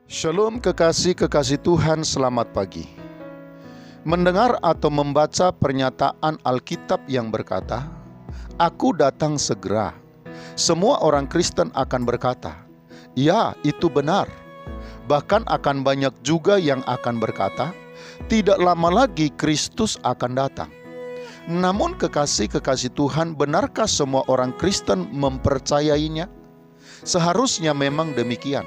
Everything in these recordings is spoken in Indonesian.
Shalom kekasih-kekasih Tuhan, selamat pagi. Mendengar atau membaca pernyataan Alkitab yang berkata, "Aku datang segera." Semua orang Kristen akan berkata, "Ya, itu benar." Bahkan akan banyak juga yang akan berkata, "Tidak lama lagi Kristus akan datang." Namun kekasih-kekasih Tuhan, benarkah semua orang Kristen mempercayainya? Seharusnya memang demikian.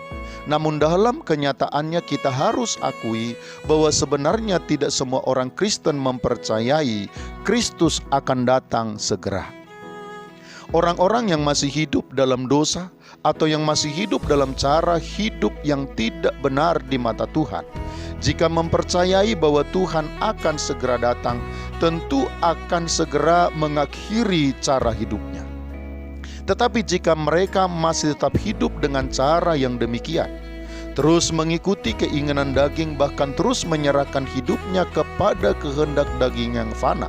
Namun dalam kenyataannya kita harus akui bahwa sebenarnya tidak semua orang Kristen mempercayai Kristus akan datang segera. Orang-orang yang masih hidup dalam dosa atau yang masih hidup dalam cara hidup yang tidak benar di mata Tuhan, jika mempercayai bahwa Tuhan akan segera datang, tentu akan segera mengakhiri cara hidupnya. Tetapi jika mereka masih tetap hidup dengan cara yang demikian, terus mengikuti keinginan daging, bahkan terus menyerahkan hidupnya kepada kehendak daging yang fana,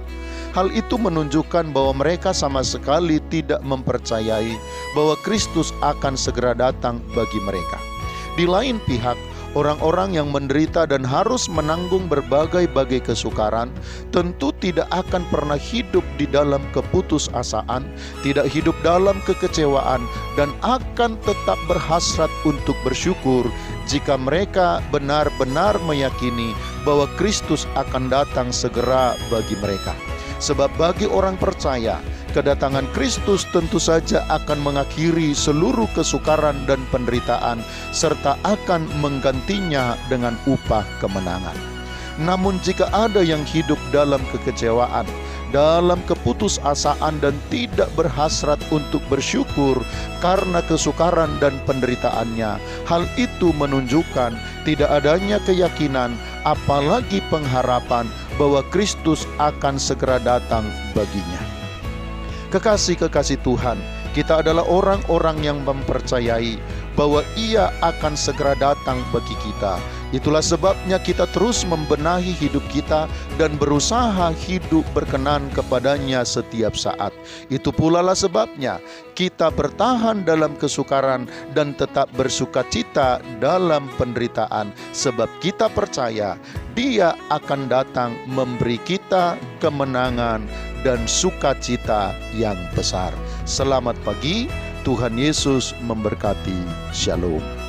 hal itu menunjukkan bahwa mereka sama sekali tidak mempercayai bahwa Kristus akan segera datang bagi mereka. Di lain pihak, orang-orang yang menderita dan harus menanggung berbagai-bagai kesukaran tentu tidak akan pernah hidup di dalam keputusasaan, tidak hidup dalam kekecewaan, dan akan tetap berhasrat untuk bersyukur jika mereka benar-benar meyakini bahwa Kristus akan datang segera bagi mereka. Sebab bagi orang percaya, kedatangan Kristus tentu saja akan mengakhiri seluruh kesukaran dan penderitaan, serta akan menggantinya dengan upah kemenangan. Namun jika ada yang hidup dalam kekecewaan, dalam keputusasaan, dan tidak berhasrat untuk bersyukur karena kesukaran dan penderitaannya, hal itu menunjukkan tidak adanya keyakinan, apalagi pengharapan bahwa Kristus akan segera datang baginya. Kekasih-kekasih Tuhan, kita adalah orang-orang yang mempercayai bahwa Ia akan segera datang bagi kita. Itulah sebabnya kita terus membenahi hidup kita dan berusaha hidup berkenan kepadanya setiap saat. Itu pula lah sebabnya kita bertahan dalam kesukaran dan tetap bersukacita dalam penderitaan, sebab kita percaya Dia akan datang memberi kita kemenangan dan sukacita yang besar. Selamat pagi, Tuhan Yesus memberkati. Shalom.